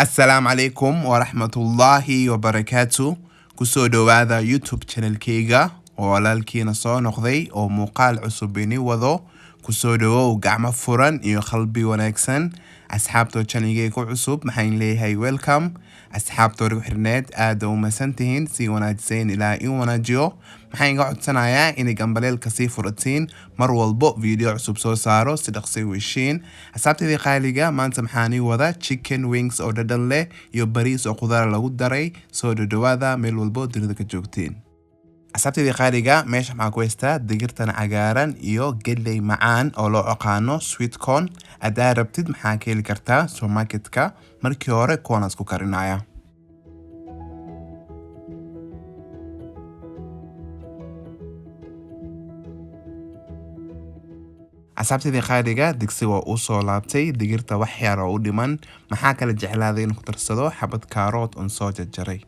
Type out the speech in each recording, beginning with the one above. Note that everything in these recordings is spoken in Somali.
السلام عليكم ورحمة الله وبركاته. kusoo dhawaada YouTube channelkayga oo walaalkiina soo noqday oo muuqaal cusub ini wado. kusoo dhawow gacmo furan iyo qalbi wanaagsan. asxaabta channelkayga cusub maxaan leeyahay welcome. asxaabta ugu xirneed aad u mahadsantihiin si wanaagsan ilaa in wanaajiyo. maxaan iga codsanayaa in gambaleelka sii furatiin mar walbo video cusub soo saaro si dhaqso weeshiin. asxaabtayda qaaliga maanta maxaan wada chicken wings oo dhadhan leh iyo bariis oo khudaar lagu daray. soo dhawaada meel walbo dunida ka joogtiin. asxaabtayda qaaliga meesha maxaa ku haystaa digirtan cagaaran iyo galley macaan oo loo yaqaano sweet corn. adaa rabtid maxaa ka heli kartaa supermarketka. markii hore kuwan isku karinaya. asxaabtayda qaaliga digsi waa u soo laabtay digirta wax yar oo u dhiman. maxaa kala jeclaaday in ku darsado xabad kaarood on soo jarjaray.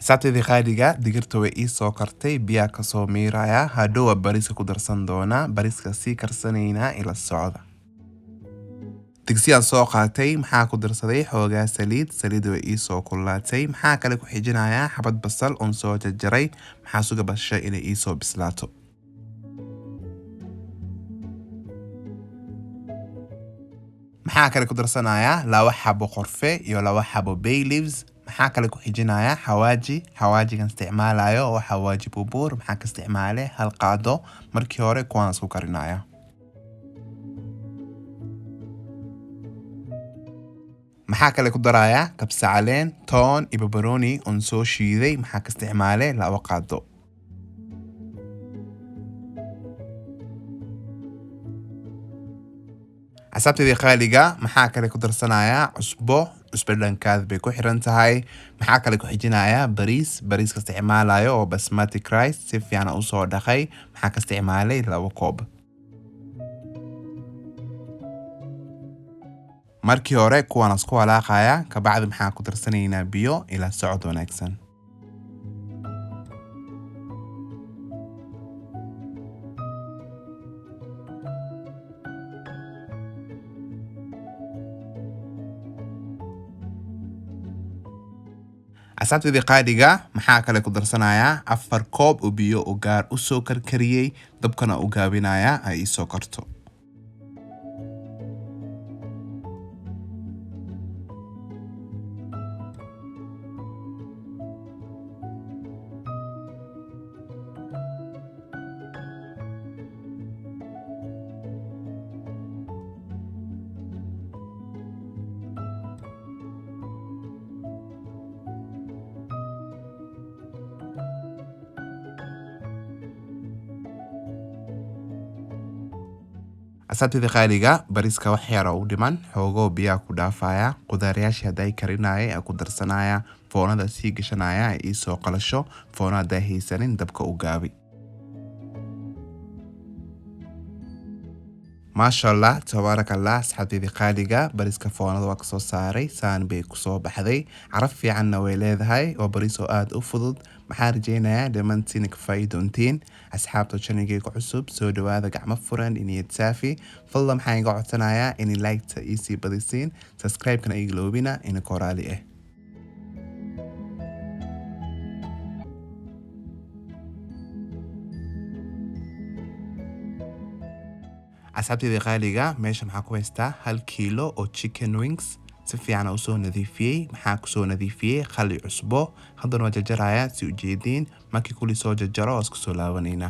asxaabtayda qaaliga digirta way ii soo kartay biyaa ka soo miiraya. hadhow bariiska ku darsan doona bariiska sii karsanayna ila socda. digsiyan soo qaatay maxaa ku darsaday xoogaa saliid way ii soo kululaatay. maxaa kale ku xijinayaa xabad basal on soo jarjaray. maxaa suga basasha inay ii soo bislaato. maxaa kale ku darsanayaa 2 xabo qorfe iyo 2 xabo bay leaves. maxaa kale ku xijinayaa xawaajigan isticmaalayo oo xawaaji bubuur. maxaa ka isticmaalay hal qaado. markii hore kuwan isku karinaya. maxaa kale ku darayaa kabsa caleen toon iyo barbarooni on soo shiiday. maxaa ka isticmaalay 2 qaado. asxaabtayda qaaliga maxaa kale ku darsanayaa cusbo dhankaad bay ku xiran tahay. maxaa kale ku xijinayaa bariiska isticmaalayo oo basmati rice si fiican u soo dhaqay. maxaa ka isticmaalay 2 koob. markii hore kuwan isku walaaqaya kabacdi maxaa ku darsanaynaa biyo ila socod wanaagsan. asxaabtayda qaaliga maxaa kale ku darsanayaa 4 koob oo biyo oo gaar u soo karkariyay. dabkana u gaabinaya ay soo karto. asxaabtayda qaaliga bariiska wax yar oo u dhiman xoogoo biyaa ku dhaafaya. qudaaryaashii hadday karinaya ku darsanaya. foonada sii gashanaya ii soo qalasho. foona hadday haysanin dabka u gaabi. maasha allah tabaaraka allah. asxaabtayda qaaliga bariiska foonada waa kasoo saaray saan bay kusoo baxday. caraf fiicanna way leedahay oo bariis oo aad u fudud. maxaa rajaynayaa dhammaantiin ka faa'iidoontiin. asxaabta channelkayga cusub soo dhawaada gacmo furan iniyad saafi. fadlan maxaan iga codsanayaa in like-ta ii sii badisiin. subscribe-kana iga loobina in koraali ah. asxaabtayda qaaliga meesha maxaa ku haystaa 1 kiilo oo chicken wings si fiican u soo nadiifiyay. maxaa ku soo nadiifiyay khali cusbo. haddana waa jarjaraya si u jeediin. markii kulli soo jarjaro isku soo laabanayna.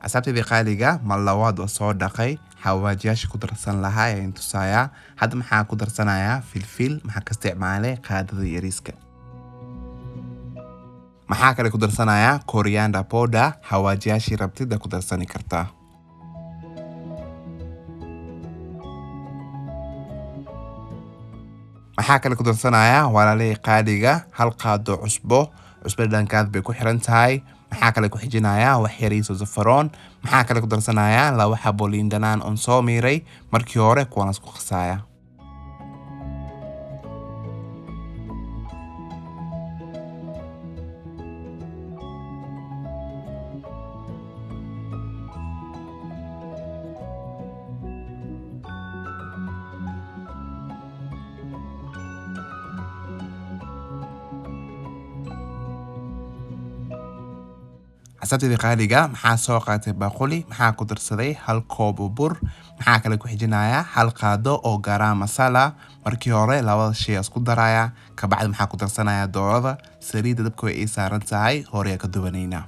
asxaabtayda qaaliga mar labaad oo soo dhaqay xawaajiyaasha ku darsan lahaa ee intusaya. hadda maxaa ku darsanayaa filfil. maxaa ka isticmaalay qaadada yariiska. maxaa kale ku darsanayaa coriander powder. xawaajiyaashii rabtida ku darsani kartaa. maxaa kale ku darsanayaa walaalay qaaliga hal qaado cusbo dhankaad bay ku xiran tahay maxaa kale ku xijinayaa wax yariiso zafaroon maxaa kale ku darsanayaa laba xabo liin dhanaan on soo miiray markii hore kuwan isku qasaya asabtida qaaliga maxaa soo qaatay baaquli maxaa ku darsaday hal koob oo bur maxaa kale ku xijinayaa hal qaado oo garam masala markii hore labada shay isku daraya ka bacdi maxaa ku darsanayaa doorada saliidda dabka way saaran tahay hore ka dubanayna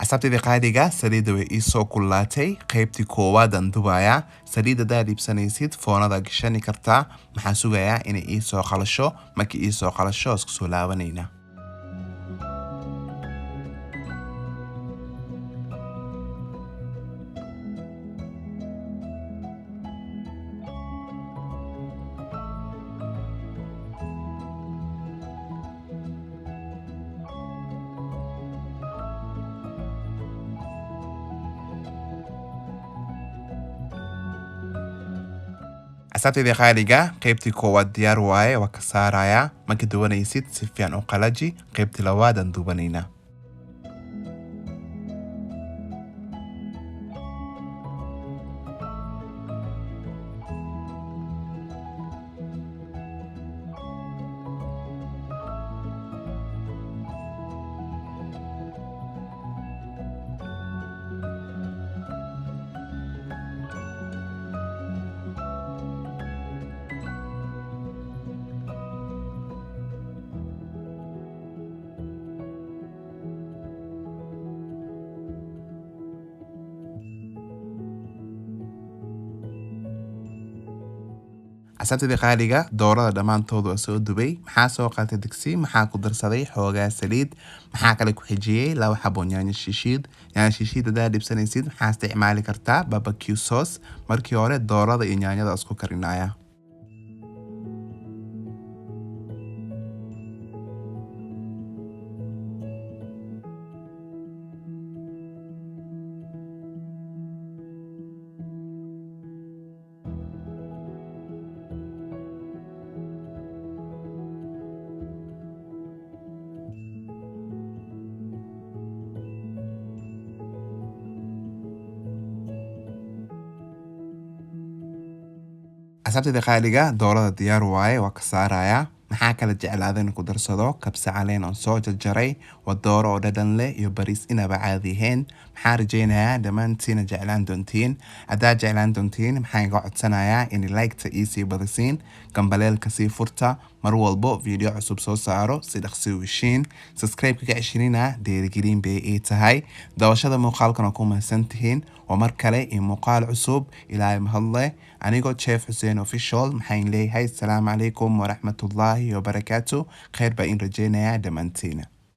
asabtida qaaliga saliidda way soo kulaatay qaybtii koowaad aan dubaya saliidda daad iibsanaysid foonada gashani kartaa maxaa sugayaa inay soo qalasho markii soo qalasho isku soo laabanayna asabtida qaaliga qaybtii koowaad diyaar waaye waa ka saaraya marka dubanaysid si fiican u qalaji qaybtii labaad aan dubanayna asabtida qaaliga doorada dhamaantoodu waa soo dubay maxaa soo qaatay digsi maxaa ku darsaday xoogaa saliid maxaa kale ku xijiyay laba xabo yaanyo shishiid hadaa dhibsanaysid maxaa isticmaali kartaa barbecue sauce markii hore doorada iyo yaanyada isku karinaya asabtida qaaliga doorada diyaar waaye waa ka saaraya maxaa kala jeclaadeen ku darsado kabsa caleen oo soo jarjaray waa dooro oo dhadhan leh iyo bariis inaba caadi ahayn maxaa rajaynayaa dhammaantiina jeclaan doontiin haddaad jeclaan doontiin maxaan iga codsanayaa in like-ta sii badisiin gambaleelka sii furta mar walbo video cusub soo saaro si dhaqsi u heshiin subscribe-ka ka ceshinina dhiirigelin bay ii tahay daawashada muuqaalkan oo ku mahadsantihiin waa mar kale iyo muuqaal cusub ilaahay mahadle anigoo Chef Hussein Official maxaan leeyahay assalaamu calaykum waraxmatullaahi wabarakaatu khayr baa in rajaynayaa dhammaantiina